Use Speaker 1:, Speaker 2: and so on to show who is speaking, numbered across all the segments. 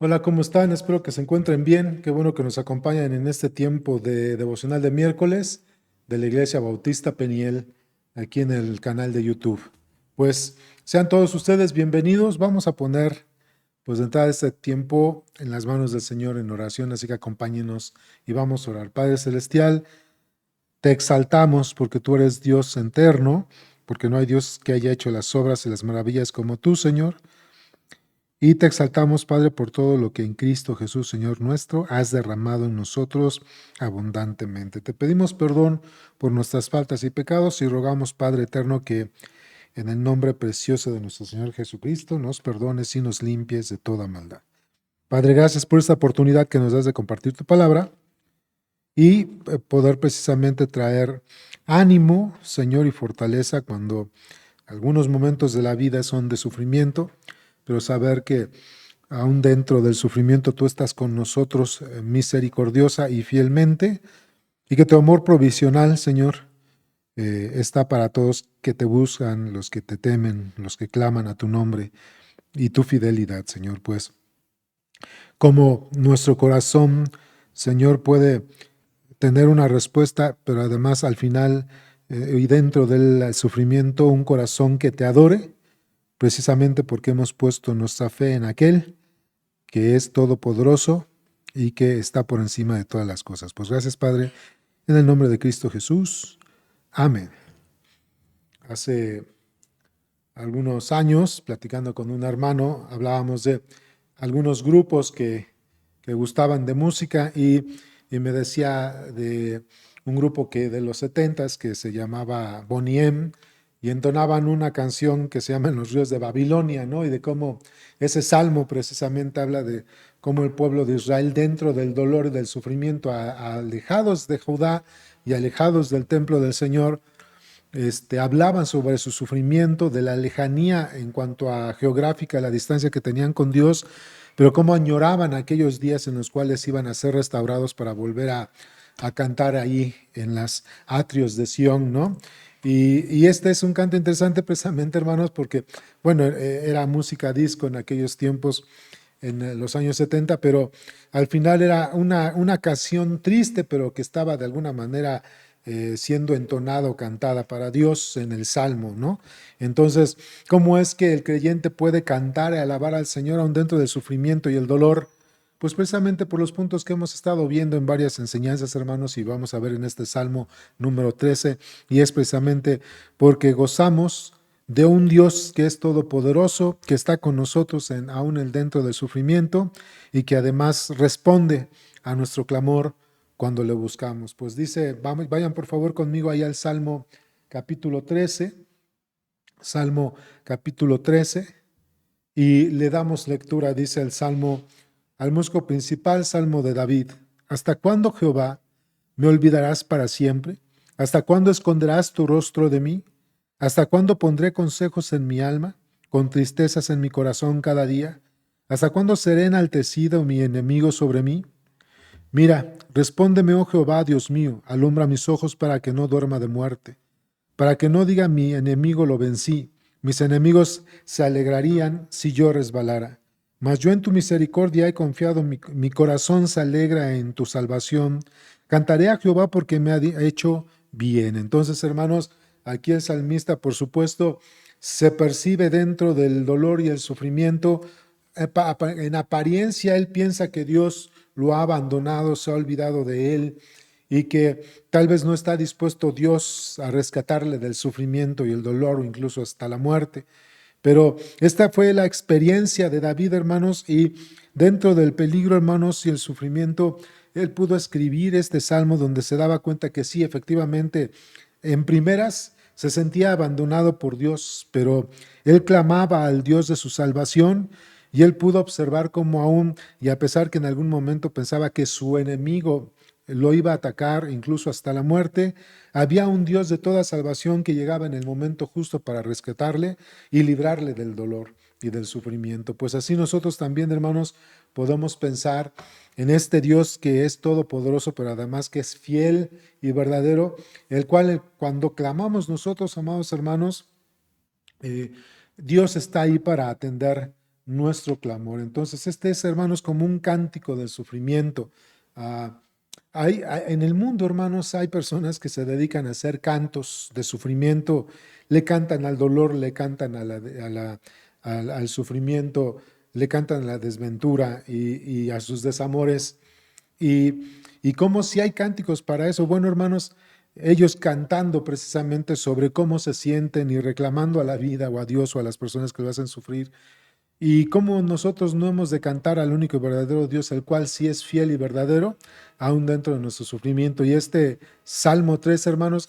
Speaker 1: Hola, ¿cómo están? Espero que se encuentren bien. Qué bueno que nos acompañan en este tiempo de devocional de miércoles de la Iglesia Bautista Peniel, aquí en el canal de YouTube. Pues sean todos ustedes bienvenidos. Vamos a poner, pues de entrada este tiempo en las manos del Señor en oración, así que acompáñenos y vamos a orar. Padre Celestial, te exaltamos porque tú eres Dios eterno, porque no hay Dios que haya hecho las obras y las maravillas como tú, Señor. Y te exaltamos, Padre, por todo lo que en Cristo Jesús, Señor nuestro, has derramado en nosotros abundantemente. Te pedimos perdón por nuestras faltas y pecados y rogamos, Padre eterno, que en el nombre precioso de nuestro Señor Jesucristo nos perdones y nos limpies de toda maldad. Padre, gracias por esta oportunidad que nos das de compartir tu palabra y poder precisamente traer ánimo, Señor, y fortaleza cuando algunos momentos de la vida son de sufrimiento, pero saber que aún dentro del sufrimiento tú estás con nosotros misericordiosa y fielmente, y que tu amor provisional, Señor, está para todos que te buscan, los que te temen, los que claman a tu nombre, y tu fidelidad, Señor, pues como nuestro corazón, Señor, puede tener una respuesta, pero además al final y dentro del sufrimiento un corazón que te adore, precisamente porque hemos puesto nuestra fe en aquel que es todopoderoso y que está por encima de todas las cosas. Pues gracias, Padre, en el nombre de Cristo Jesús. Amén. Hace algunos años, platicando con un hermano, hablábamos de algunos grupos que gustaban de música y me decía de un grupo que de los setentas que se llamaba Bonnie M, y entonaban una canción que se llama En los ríos de Babilonia, ¿no? Y de cómo ese salmo precisamente habla de cómo el pueblo de Israel dentro del dolor y del sufrimiento, alejados de Judá y alejados del templo del Señor, hablaban sobre su sufrimiento, de la lejanía en cuanto a geográfica, la distancia que tenían con Dios, pero cómo añoraban aquellos días en los cuales iban a ser restaurados para volver a cantar ahí en las atrios de Sión, ¿no? Y este es un canto interesante precisamente, hermanos, porque, bueno, era música disco en aquellos tiempos, en los años 70, pero al final era una canción triste, pero que estaba de alguna manera siendo entonada o cantada para Dios en el Salmo, ¿no? Entonces, ¿cómo es que el creyente puede cantar y alabar al Señor aún dentro del sufrimiento y el dolor? Pues precisamente por los puntos que hemos estado viendo en varias enseñanzas, hermanos, y vamos a ver en este Salmo número 13, y es precisamente porque gozamos de un Dios que es todopoderoso, que está con nosotros aún dentro del sufrimiento y que además responde a nuestro clamor cuando le buscamos. Pues dice, vayan por favor conmigo ahí al Salmo capítulo 13, Salmo capítulo 13, y le damos lectura, dice el Salmo, al músico principal, Salmo de David. ¿Hasta cuándo, Jehová, me olvidarás para siempre? ¿Hasta cuándo esconderás tu rostro de mí? ¿Hasta cuándo pondré consejos en mi alma, con tristezas en mi corazón cada día? ¿Hasta cuándo seré enaltecido mi enemigo sobre mí? Mira, respóndeme, oh Jehová, Dios mío, alumbra mis ojos para que no duerma de muerte, para que no diga mi enemigo lo vencí, mis enemigos se alegrarían si yo resbalara. Mas yo en tu misericordia he confiado, mi corazón se alegra en tu salvación. Cantaré a Jehová porque me ha hecho bien. Entonces, hermanos, aquí el salmista, por supuesto, se percibe dentro del dolor y el sufrimiento. En apariencia, él piensa que Dios lo ha abandonado, se ha olvidado de él y que tal vez no está dispuesto Dios a rescatarle del sufrimiento y el dolor o incluso hasta la muerte. Pero esta fue la experiencia de David, hermanos, y dentro del peligro, hermanos, y el sufrimiento, él pudo escribir este salmo donde se daba cuenta que sí, efectivamente, en primeras se sentía abandonado por Dios, pero él clamaba al Dios de su salvación y él pudo observar cómo aún, y a pesar que en algún momento pensaba que su enemigo lo iba a atacar incluso hasta la muerte, había un Dios de toda salvación que llegaba en el momento justo para rescatarle y librarle del dolor y del sufrimiento. Pues así nosotros también, hermanos, podemos pensar en este Dios que es todopoderoso, pero además que es fiel y verdadero, el cual cuando clamamos nosotros, amados hermanos, eh, Dios está ahí para atender nuestro clamor. Entonces, este es, hermanos, como un cántico del sufrimiento. Ah, en el mundo, hermanos, hay personas que se dedican a hacer cantos de sufrimiento, le cantan al dolor, le cantan al sufrimiento, le cantan a la desventura y a sus desamores. Y como si hay cánticos para eso. Bueno, hermanos, ellos cantando precisamente sobre cómo se sienten y reclamando a la vida o a Dios o a las personas que lo hacen sufrir. Y cómo nosotros no hemos de cantar al único y verdadero Dios, el cual sí es fiel y verdadero, aún dentro de nuestro sufrimiento. Y este Salmo 3, hermanos,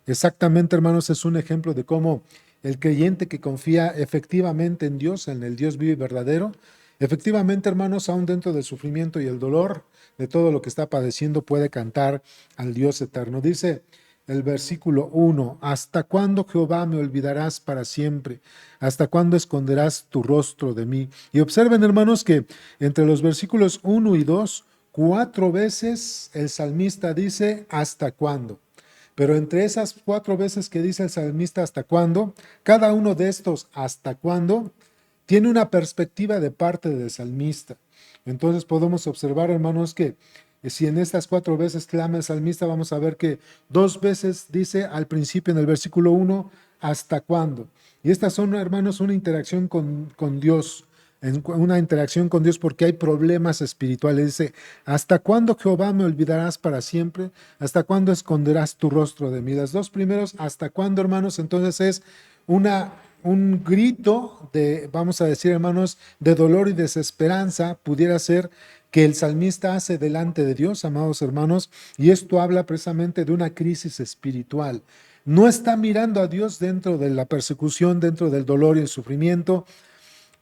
Speaker 1: exactamente, hermanos, es un ejemplo de cómo el creyente que confía efectivamente en Dios, en el Dios vivo y verdadero, efectivamente, hermanos, aún dentro del sufrimiento y el dolor de todo lo que está padeciendo, puede cantar al Dios eterno. Dice el versículo 1, ¿hasta cuándo, Jehová, me olvidarás para siempre? ¿Hasta cuándo esconderás tu rostro de mí? Y observen, hermanos, que entre los versículos 1 y 2, 4 veces el salmista dice, ¿hasta cuándo? Pero entre esas 4 veces que dice el salmista hasta cuándo, cada uno de estos hasta cuándo tiene una perspectiva de parte del salmista. Entonces podemos observar, hermanos, que si en estas 4 veces clama el salmista, vamos a ver que 2 veces dice al principio en el versículo 1, ¿hasta cuándo? Y estas son, hermanos, una interacción con Dios, una interacción con Dios porque hay problemas espirituales. Dice, ¿hasta cuándo, Jehová, me olvidarás para siempre? ¿Hasta cuándo esconderás tu rostro de mí? Las dos primeros, ¿hasta cuándo, hermanos? Entonces es un grito de, vamos a decir, hermanos, de dolor y desesperanza, pudiera ser que el salmista hace delante de Dios, amados hermanos, y esto habla precisamente de una crisis espiritual. No está mirando a Dios dentro de la persecución, dentro del dolor y el sufrimiento,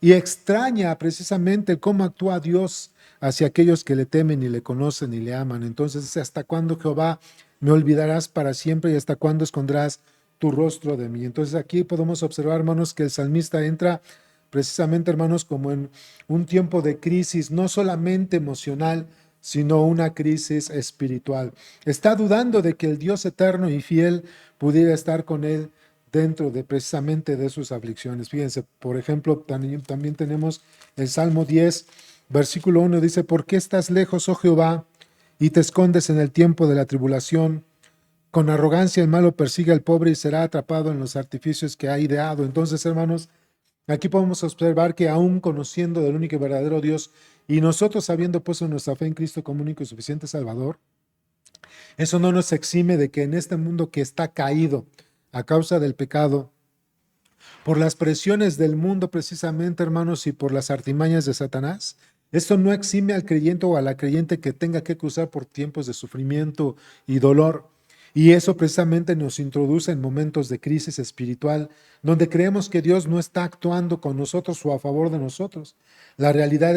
Speaker 1: y extraña precisamente cómo actúa Dios hacia aquellos que le temen y le conocen y le aman. Entonces, ¿hasta cuándo, Jehová, me olvidarás para siempre y hasta cuándo esconderás tu rostro de mí? Entonces aquí podemos observar, hermanos, que el salmista entra precisamente, hermanos, como en un tiempo de crisis, no solamente emocional, sino una crisis espiritual. Está dudando de que el Dios eterno y fiel pudiera estar con él dentro de precisamente de sus aflicciones. Fíjense, por ejemplo, también tenemos el Salmo 10, versículo 1, dice, ¿por qué estás lejos, oh Jehová, y te escondes en el tiempo de la tribulación? Con arrogancia el malo persigue al pobre y será atrapado en los artificios que ha ideado. Entonces, hermanos, aquí podemos observar que aún conociendo del único y verdadero Dios y nosotros habiendo puesto nuestra fe en Cristo como único y suficiente Salvador, eso no nos exime de que en este mundo que está caído a causa del pecado, por las presiones del mundo precisamente, hermanos, y por las artimañas de Satanás, esto no exime al creyente o a la creyente que tenga que cruzar por tiempos de sufrimiento y dolor. Y eso precisamente nos introduce en momentos de crisis espiritual, donde creemos que Dios no está actuando con nosotros o a favor de nosotros. La realidad,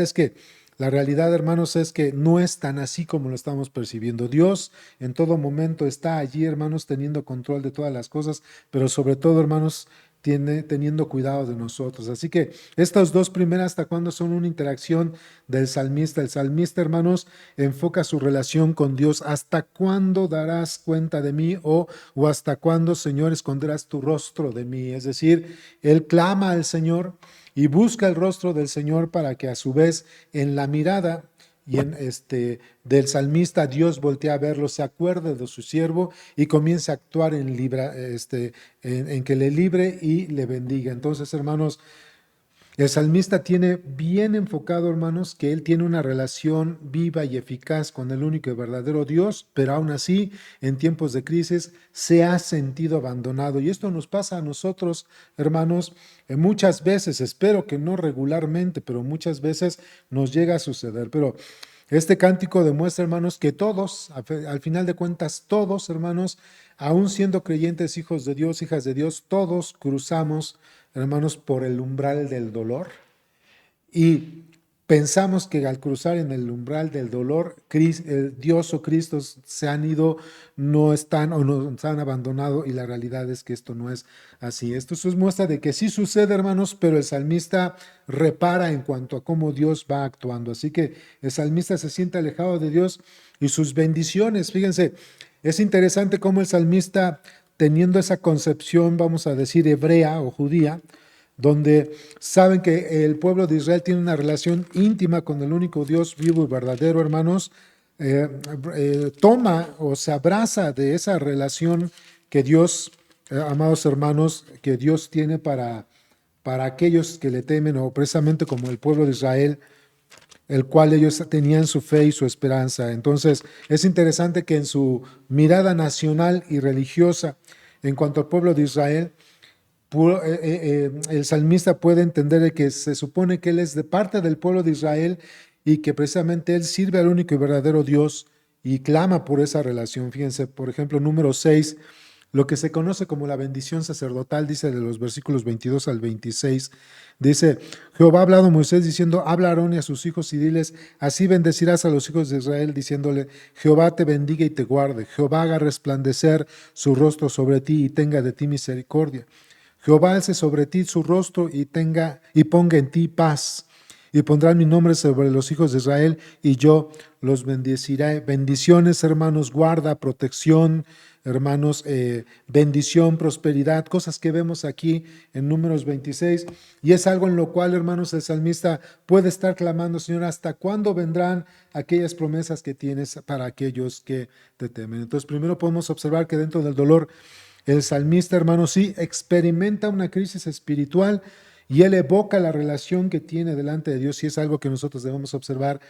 Speaker 1: hermanos, es que no es tan así como lo estamos percibiendo. Dios en todo momento está allí, hermanos, teniendo control de todas las cosas, pero sobre todo, hermanos, teniendo cuidado de nosotros. Así que estas dos primeras, ¿hasta cuándo? Son una interacción del salmista. El salmista, hermanos, enfoca su relación con Dios. ¿Hasta cuándo darás cuenta de mí? O ¿hasta cuándo, Señor, esconderás tu rostro de mí? Es decir, él clama al Señor y busca el rostro del Señor para que a su vez en la mirada y del salmista Dios voltea a verlo, se acuerde de su siervo y comienza a actuar en que le libre y le bendiga. Entonces, hermanos, el salmista tiene bien enfocado, hermanos, que él tiene una relación viva y eficaz con el único y verdadero Dios, pero aún así, en tiempos de crisis, se ha sentido abandonado. Y esto nos pasa a nosotros, hermanos, muchas veces, espero que no regularmente, pero muchas veces nos llega a suceder. Pero este cántico demuestra, hermanos, que todos, al final de cuentas, todos, hermanos, aún siendo creyentes, hijos de Dios, hijas de Dios, todos cruzamos, hermanos, por el umbral del dolor y pensamos que al cruzar en el umbral del dolor, Dios o Cristo se han ido, no están o nos han abandonado y la realidad es que esto no es así. Esto es muestra de que sí sucede, hermanos, pero el salmista repara en cuanto a cómo Dios va actuando. Así que el salmista se siente alejado de Dios y sus bendiciones. Fíjense, es interesante cómo el salmista, teniendo esa concepción, vamos a decir, hebrea o judía, donde saben que el pueblo de Israel tiene una relación íntima con el único Dios vivo y verdadero, hermanos, toma o se abraza de esa relación que Dios, amados hermanos, que Dios tiene para aquellos que le temen, o precisamente como el pueblo de Israel, el cual ellos tenían su fe y su esperanza. Entonces, es interesante que en su mirada nacional y religiosa, en cuanto al pueblo de Israel, el salmista puede entender de que se supone que él es de parte del pueblo de Israel y que precisamente él sirve al único y verdadero Dios y clama por esa relación. Fíjense, por ejemplo, número 6, lo que se conoce como la bendición sacerdotal, dice de los versículos 22 al 26, dice, Jehová ha hablado a Moisés diciendo, habla a Aarón y a sus hijos y diles, así bendecirás a los hijos de Israel, diciéndole, Jehová te bendiga y te guarde, Jehová haga resplandecer su rostro sobre ti y tenga de ti misericordia. Jehová alce sobre ti su rostro y ponga en ti paz. Y pondrán mi nombre sobre los hijos de Israel y yo los bendeciré. Bendiciones, hermanos, guarda, protección, hermanos, bendición, prosperidad, cosas que vemos aquí en Números 26. Y es algo en lo cual, hermanos, el salmista puede estar clamando, Señor, ¿hasta cuándo vendrán aquellas promesas que tienes para aquellos que te temen? Entonces, primero podemos observar que dentro del dolor, el salmista, hermano, sí experimenta una crisis espiritual y él evoca la relación que tiene delante de Dios y es algo que nosotros debemos observar.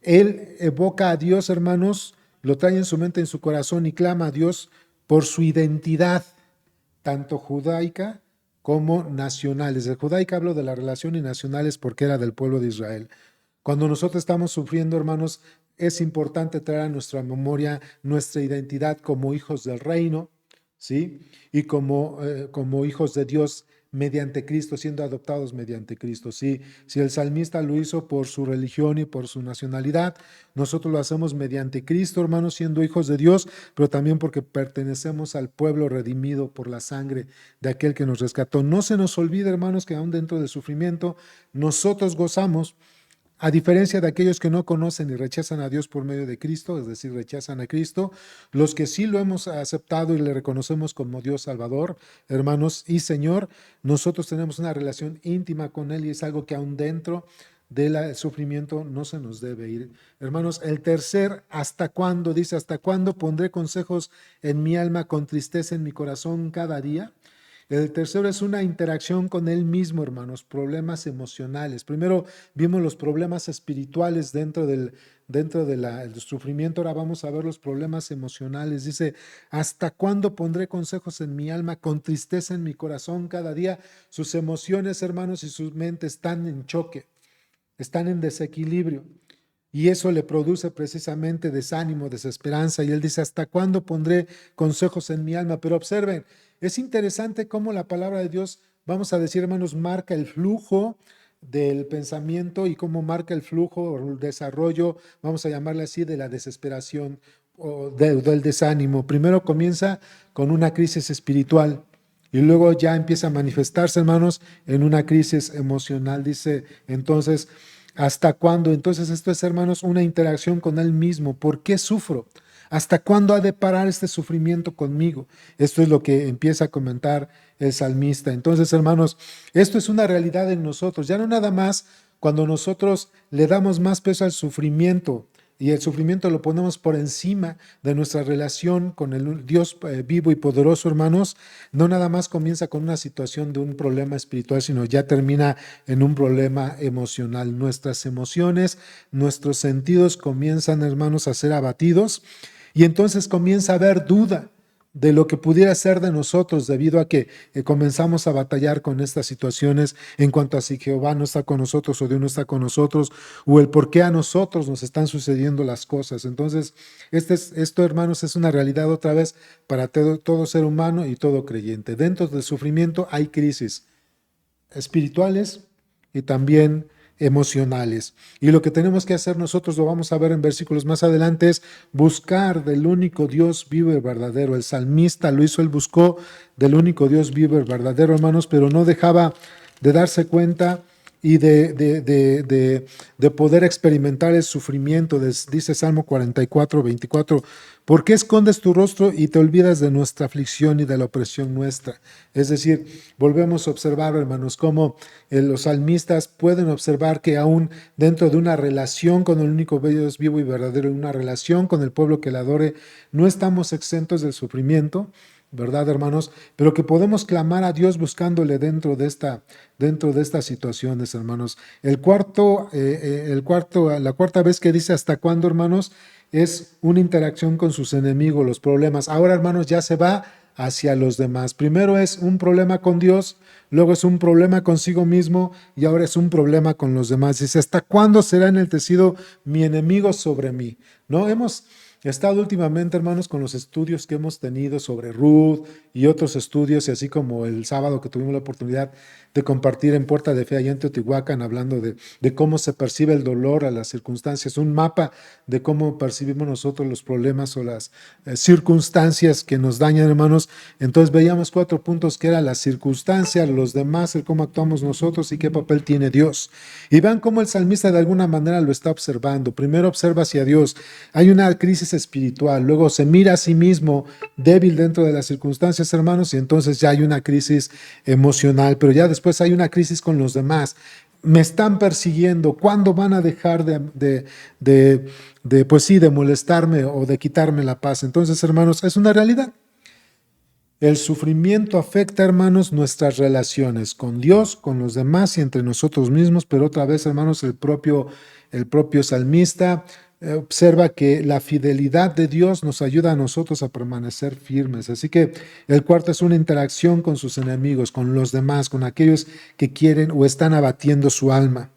Speaker 1: Él evoca a Dios, hermanos, lo trae en su mente, en su corazón y clama a Dios por su identidad, tanto judaica como nacional. Desde judaica hablo de la relación y nacionales porque era del pueblo de Israel. Cuando nosotros estamos sufriendo, hermanos, es importante traer a nuestra memoria nuestra identidad como hijos del reino, ¿sí? Y como hijos de Dios mediante Cristo, siendo adoptados mediante Cristo. ¿Sí? Si el salmista lo hizo por su religión y por su nacionalidad, nosotros lo hacemos mediante Cristo, hermanos, siendo hijos de Dios, pero también porque pertenecemos al pueblo redimido por la sangre de aquel que nos rescató. No se nos olvide, hermanos, que aún dentro del sufrimiento nosotros gozamos. A diferencia de aquellos que no conocen y rechazan a Dios por medio de Cristo, es decir, rechazan a Cristo, los que sí lo hemos aceptado y le reconocemos como Dios Salvador, hermanos y Señor, nosotros tenemos una relación íntima con Él y es algo que aún dentro del sufrimiento no se nos debe ir. Hermanos, el tercer, ¿hasta cuándo? Dice, ¿hasta cuándo pondré consejos en mi alma con tristeza en mi corazón cada día? El tercero es una interacción con él mismo, hermanos, problemas emocionales. Primero vimos los problemas espirituales dentro del sufrimiento, ahora vamos a ver los problemas emocionales. Dice, ¿hasta cuándo pondré consejos en mi alma con tristeza en mi corazón cada día? Sus emociones, hermanos, y su mente están en choque, están en desequilibrio. Y eso le produce precisamente desánimo, desesperanza. Y él dice, ¿hasta cuándo pondré consejos en mi alma? Pero observen, es interesante cómo la palabra de Dios, vamos a decir, hermanos, marca el flujo del pensamiento y cómo marca el flujo o el desarrollo, vamos a llamarle así, de la desesperación o del desánimo. Primero comienza con una crisis espiritual y luego ya empieza a manifestarse, hermanos, en una crisis emocional. Dice entonces, ¿hasta cuándo? Entonces esto es, hermanos, una interacción con él mismo. ¿Por qué sufro? ¿Hasta cuándo ha de parar este sufrimiento conmigo? Esto es lo que empieza a comentar el salmista. Entonces, hermanos, esto es una realidad en nosotros. Ya no nada más cuando nosotros le damos más peso al sufrimiento y el sufrimiento lo ponemos por encima de nuestra relación con el Dios vivo y poderoso, hermanos, no nada más comienza con una situación de un problema espiritual, sino ya termina en un problema emocional. Nuestras emociones, nuestros sentidos comienzan, hermanos, a ser abatidos y entonces comienza a haber duda de lo que pudiera ser de nosotros debido a que comenzamos a batallar con estas situaciones en cuanto a si Jehová no está con nosotros o Dios no está con nosotros o el por qué a nosotros nos están sucediendo las cosas. Entonces, esto, hermanos, es una realidad otra vez para todo ser humano y todo creyente. Dentro del sufrimiento hay crisis espirituales y también emocionales. Y lo que tenemos que hacer nosotros, lo vamos a ver en versículos más adelante, es buscar del único Dios vivo y verdadero. El salmista lo hizo, él buscó del único Dios vivo y verdadero, hermanos, pero no dejaba de darse cuenta y de poder experimentar el sufrimiento. Dice Salmo 44, 24, ¿por qué escondes tu rostro y te olvidas de nuestra aflicción y de la opresión nuestra? Es decir, volvemos a observar, hermanos, cómo los salmistas pueden observar que aún dentro de una relación con el único Dios vivo y verdadero, una relación con el pueblo que le adore, no estamos exentos del sufrimiento, ¿verdad, hermanos? Pero que podemos clamar a Dios buscándole dentro de estas situaciones, hermanos. La cuarta vez que dice hasta cuándo, hermanos, es una interacción con sus enemigos, los problemas. Ahora, hermanos, ya se va hacia los demás. Primero es un problema con Dios, luego es un problema consigo mismo y ahora es un problema con los demás. Dice, ¿hasta cuándo será enaltecido mi enemigo sobre mí? ¿No? Hemos estado últimamente, hermanos, con los estudios que hemos tenido sobre Ruth y otros estudios, y así como el sábado que tuvimos la oportunidad de compartir en Puerta de Fe allá en Teotihuacán, hablando de cómo se percibe el dolor a las circunstancias, un mapa de cómo percibimos nosotros los problemas o las circunstancias que nos dañan, hermanos. Entonces veíamos 4 puntos que eran las circunstancias, los demás, el cómo actuamos nosotros y qué papel tiene Dios. Y vean cómo el salmista de alguna manera lo está observando. Primero observa hacia Dios. Hay una crisis espiritual, luego se mira a sí mismo débil dentro de las circunstancias, hermanos, y entonces ya hay una crisis emocional, pero ya después hay una crisis con los demás. Me están persiguiendo, ¿cuándo van a dejar pues sí, de molestarme o de quitarme la paz? Entonces, hermanos, es una realidad. El sufrimiento afecta, hermanos, nuestras relaciones con Dios, con los demás y entre nosotros mismos, pero otra vez, hermanos, el propio salmista observa que la fidelidad de Dios nos ayuda a nosotros a permanecer firmes. Así que el cuarto es una interacción con sus enemigos, con los demás, con aquellos que quieren o están abatiendo su alma.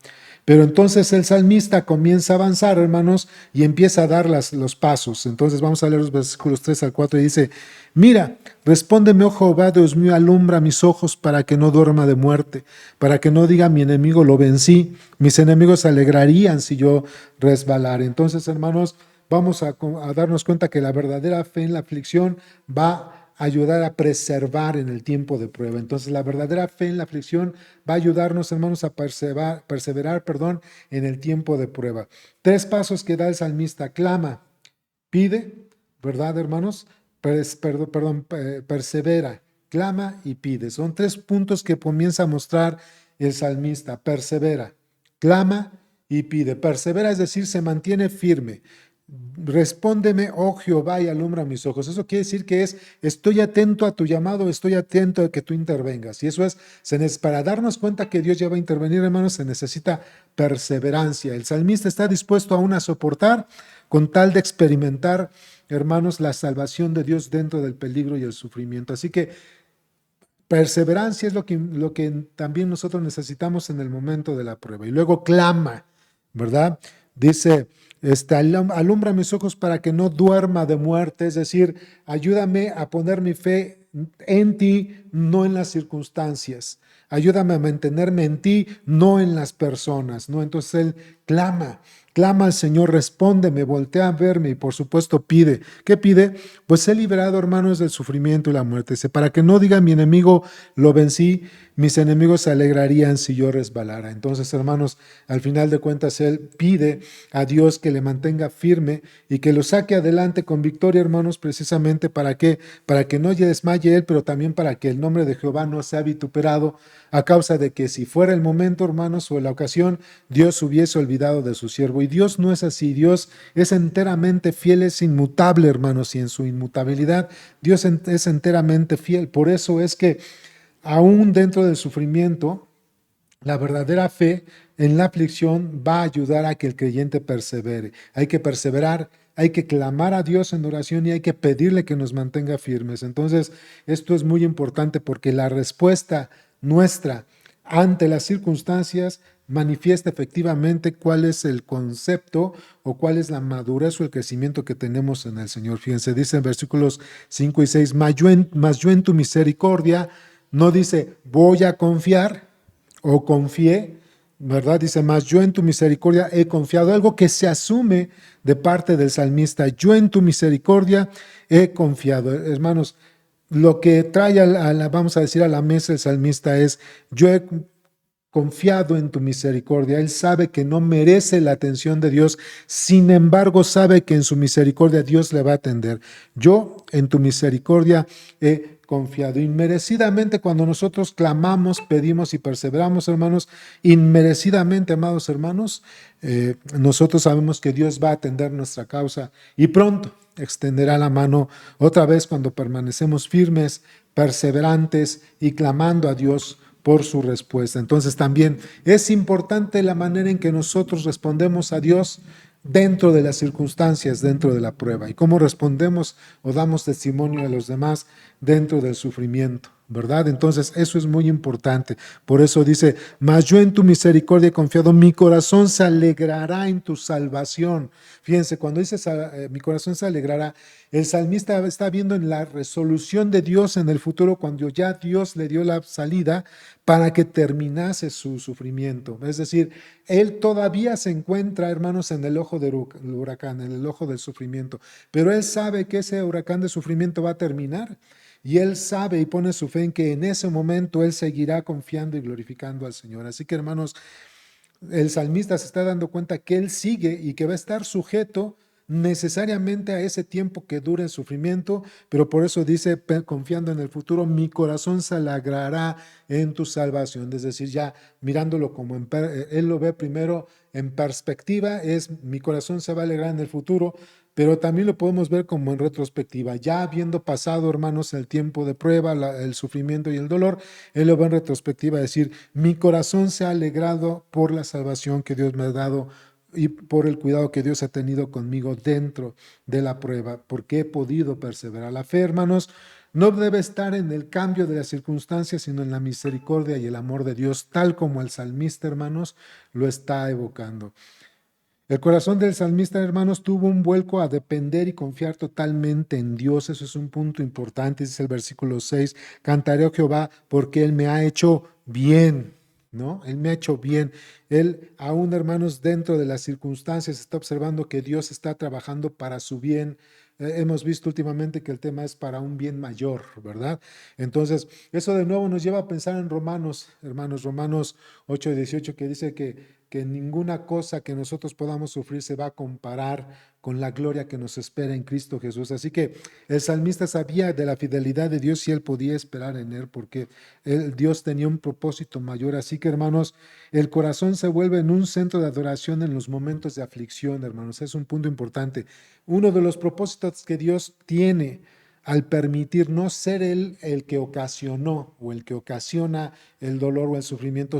Speaker 1: Pero entonces el salmista comienza a avanzar, hermanos, y empieza a dar los pasos. Entonces vamos a leer los versículos 3 al 4 y dice, mira, respóndeme, oh Jehová, Dios mío, alumbra mis ojos para que no duerma de muerte, para que no diga mi enemigo lo vencí, mis enemigos se alegrarían si yo resbalara. Entonces, hermanos, vamos a darnos cuenta que la verdadera fe en la aflicción va a ayudar a preservar en el tiempo de prueba. Entonces, la verdadera fe en la aflicción va a ayudarnos, hermanos, a perseverar, en el tiempo de prueba. 3 pasos que da el salmista: clama, pide, ¿verdad, hermanos? Persevera, clama y pide. Son 3 puntos que comienza a mostrar el salmista. Persevera, clama y pide. Persevera, es decir, se mantiene firme. Respóndeme, oh Jehová, y alumbra mis ojos. Eso quiere decir que estoy atento a tu llamado, estoy atento a que tú intervengas. Y eso para darnos cuenta que Dios ya va a intervenir, hermanos, se necesita perseverancia. El salmista está dispuesto aún a soportar con tal de experimentar, hermanos, la salvación de Dios dentro del peligro y el sufrimiento. Así que perseverancia es lo que también nosotros necesitamos en el momento de la prueba. Y luego clama, ¿verdad? Dice, alumbra mis ojos para que no duerma de muerte, es decir, ayúdame a poner mi fe en ti, no en las circunstancias. Ayúdame a mantenerme en ti, no en las personas, ¿no? Entonces él clama al Señor, respóndeme, voltea a verme y por supuesto pide. ¿Qué pide? Pues ser liberado, hermanos, del sufrimiento y la muerte. Dice, para que no diga mi enemigo lo vencí, mis enemigos se alegrarían si yo resbalara. Entonces, hermanos, al final de cuentas, él pide a Dios que le mantenga firme y que lo saque adelante con victoria, hermanos, precisamente para que no desmaye él, pero también para que el nombre de Jehová no sea vituperado, a causa de que si fuera el momento, hermanos, o la ocasión, Dios hubiese olvidado de su siervo. Y Dios no es así. Dios es enteramente fiel, es inmutable, hermanos, y en su inmutabilidad Dios es enteramente fiel. Por eso es que aún dentro del sufrimiento, la verdadera fe en la aflicción va a ayudar a que el creyente persevere. Hay que perseverar, hay que clamar a Dios en oración y hay que pedirle que nos mantenga firmes. Entonces, esto es muy importante porque la respuesta nuestra ante las circunstancias manifiesta efectivamente cuál es el concepto o cuál es la madurez o el crecimiento que tenemos en el Señor. Fíjense, dice en versículos 5 y 6, mas yo en tu misericordia, no dice voy a confiar o confié, ¿verdad? Dice, mas yo en tu misericordia he confiado, algo que se asume de parte del salmista. Yo en tu misericordia he confiado. Hermanos, lo que trae vamos a decir, a la mesa el salmista es, yo he confiado en tu misericordia. Él sabe que no merece la atención de Dios, sin embargo sabe que en su misericordia Dios le va a atender. Yo en tu misericordia he confiado. Inmerecidamente, cuando nosotros clamamos, pedimos y perseveramos, hermanos, inmerecidamente, amados hermanos, nosotros sabemos que Dios va a atender nuestra causa y pronto extenderá la mano otra vez cuando permanecemos firmes, perseverantes y clamando a Dios por su respuesta. Entonces también es importante la manera en que nosotros respondemos a Dios dentro de las circunstancias, dentro de la prueba, y cómo respondemos o damos testimonio a los demás dentro del sufrimiento, ¿verdad? Entonces eso es muy importante. Por eso dice, mas yo en tu misericordia he confiado, mi corazón se alegrará en tu salvación. Fíjense, cuando dice mi corazón se alegrará, el salmista está viendo en la resolución de Dios en el futuro, cuando ya Dios le dio la salida para que terminase su sufrimiento. Es decir, él todavía se encuentra, hermanos, en el ojo del huracán, en el ojo del sufrimiento, pero él sabe que ese huracán de sufrimiento va a terminar. Y él sabe y pone su fe en que en ese momento él seguirá confiando y glorificando al Señor. Así que, hermanos, el salmista se está dando cuenta que él sigue y que va a estar sujeto necesariamente a ese tiempo que dure el sufrimiento, pero por eso dice, confiando en el futuro, mi corazón se alegrará en tu salvación. Es decir, ya mirándolo como él lo ve primero en perspectiva, es mi corazón se va a alegrar en el futuro, pero también lo podemos ver como en retrospectiva, ya habiendo pasado, hermanos, el tiempo de prueba, el sufrimiento y el dolor, él lo ve en retrospectiva, decir, mi corazón se ha alegrado por la salvación que Dios me ha dado y por el cuidado que Dios ha tenido conmigo dentro de la prueba, porque he podido perseverar. La fe, hermanos, no debe estar en el cambio de las circunstancias, sino en la misericordia y el amor de Dios, tal como el salmista, hermanos, lo está evocando. El corazón del salmista, hermanos, tuvo un vuelco a depender y confiar totalmente en Dios. Eso es un punto importante, dice el versículo 6. Cantaré a Jehová porque Él me ha hecho bien, ¿no? Él me ha hecho bien. Él, aún, hermanos, dentro de las circunstancias, está observando que Dios está trabajando para su bien. Hemos visto últimamente que el tema es para un bien mayor, ¿verdad? Entonces, eso de nuevo nos lleva a pensar en Romanos, hermanos, Romanos 8:18, que dice que ninguna cosa que nosotros podamos sufrir se va a comparar con la gloria que nos espera en Cristo Jesús. Así que el salmista sabía de la fidelidad de Dios y él podía esperar en él porque Dios tenía un propósito mayor. Así que, hermanos, el corazón se vuelve en un centro de adoración en los momentos de aflicción, hermanos. Es un punto importante. Uno de los propósitos que Dios tiene al permitir no ser Él el que ocasionó o el que ocasiona el dolor o el sufrimiento,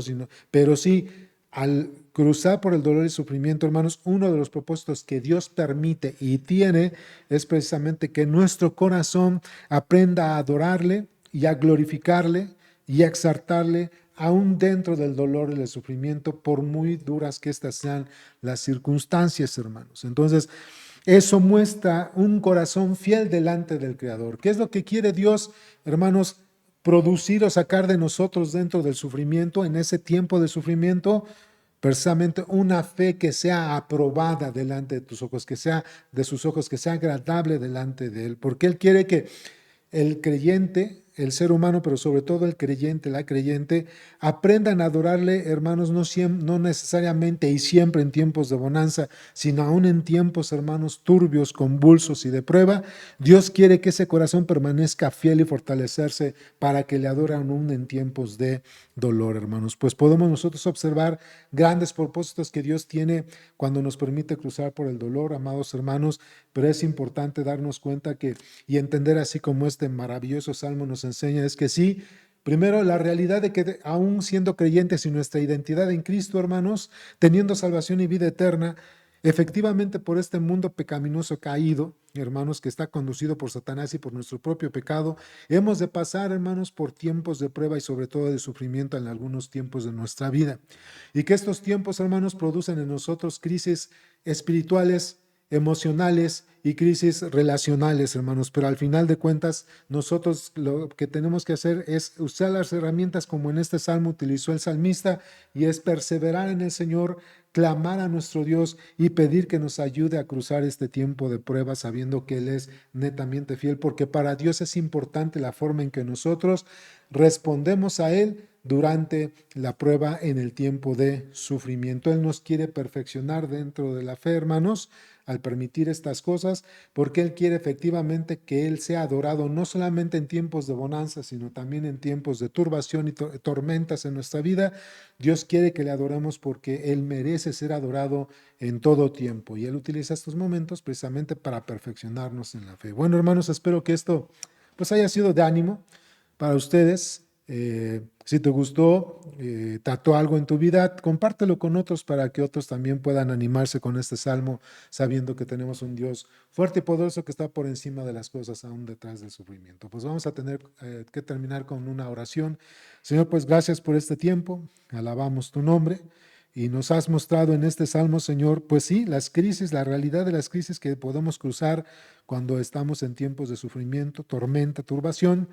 Speaker 1: pero sí al cruzar por el dolor y sufrimiento, hermanos, uno de los propósitos que Dios permite y tiene es precisamente que nuestro corazón aprenda a adorarle y a glorificarle y a exaltarle aún dentro del dolor y el sufrimiento, por muy duras que estas sean las circunstancias, hermanos. Entonces, eso muestra un corazón fiel delante del Creador. ¿Qué es lo que quiere Dios, hermanos? Producir o sacar de nosotros dentro del sufrimiento, en ese tiempo de sufrimiento, precisamente una fe que sea aprobada delante de tus ojos, que sea de sus ojos, que sea agradable delante de Él, porque Él quiere que el creyente, el ser humano, pero sobre todo el creyente, la creyente, aprendan a adorarle, hermanos, no necesariamente y siempre en tiempos de bonanza, sino aún en tiempos, hermanos, turbios, convulsos y de prueba. Dios quiere que ese corazón permanezca fiel y fortalecerse para que le adoren aún en tiempos de dolor, hermanos. Pues podemos nosotros observar grandes propósitos que Dios tiene cuando nos permite cruzar por el dolor, amados hermanos, pero es importante darnos cuenta que y entender, así como este maravilloso salmo nos enseña, es que sí, primero la realidad de que aún siendo creyentes y nuestra identidad en Cristo, hermanos, teniendo salvación y vida eterna, efectivamente por este mundo pecaminoso caído, hermanos, que está conducido por Satanás y por nuestro propio pecado, hemos de pasar, hermanos, por tiempos de prueba y sobre todo de sufrimiento en algunos tiempos de nuestra vida. Y que estos tiempos, hermanos, producen en nosotros crisis espirituales, emocionales y crisis relacionales, hermanos. Pero al final de cuentas, nosotros lo que tenemos que hacer es usar las herramientas como en este salmo utilizó el salmista, y es perseverar en el Señor, clamar a nuestro Dios y pedir que nos ayude a cruzar este tiempo de prueba sabiendo que Él es netamente fiel, porque para Dios es importante la forma en que nosotros respondemos a Él durante la prueba en el tiempo de sufrimiento. Él nos quiere perfeccionar dentro de la fe, hermanos, al permitir estas cosas, porque Él quiere efectivamente que Él sea adorado no solamente en tiempos de bonanza, sino también en tiempos de turbación y tormentas en nuestra vida. Dios quiere que le adoremos porque Él merece ser adorado en todo tiempo, y Él utiliza estos momentos precisamente para perfeccionarnos en la fe. Bueno, hermanos, espero que esto pues haya sido de ánimo para ustedes. Si te gustó, trató algo en tu vida, compártelo con otros para que otros también puedan animarse con este salmo, sabiendo que tenemos un Dios fuerte y poderoso que está por encima de las cosas, aún detrás del sufrimiento. Pues vamos a tener que terminar con una oración. Señor, pues gracias por este tiempo, alabamos tu nombre. Y nos has mostrado en este salmo, Señor, pues sí, las crisis, la realidad de las crisis que podemos cruzar cuando estamos en tiempos de sufrimiento, tormenta, turbación,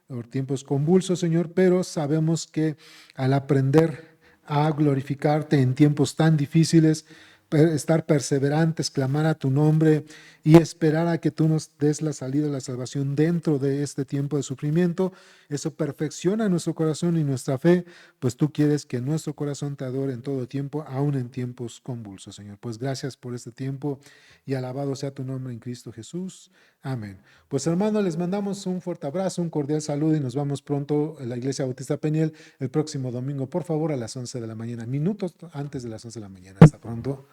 Speaker 1: o tiempos convulsos, Señor, pero sabemos que al aprender a glorificarte en tiempos tan difíciles, estar perseverantes, clamar a tu nombre y esperar a que tú nos des la salida, la salvación dentro de este tiempo de sufrimiento, eso perfecciona nuestro corazón y nuestra fe, pues tú quieres que nuestro corazón te adore en todo tiempo, aún en tiempos convulsos, Señor. Pues gracias por este tiempo y alabado sea tu nombre en Cristo Jesús. Amén. Pues hermanos, les mandamos un fuerte abrazo, un cordial saludo y nos vamos pronto en la Iglesia Bautista Peniel el próximo domingo, por favor, a las 11 de la mañana, minutos antes de las 11 de la mañana. Hasta pronto.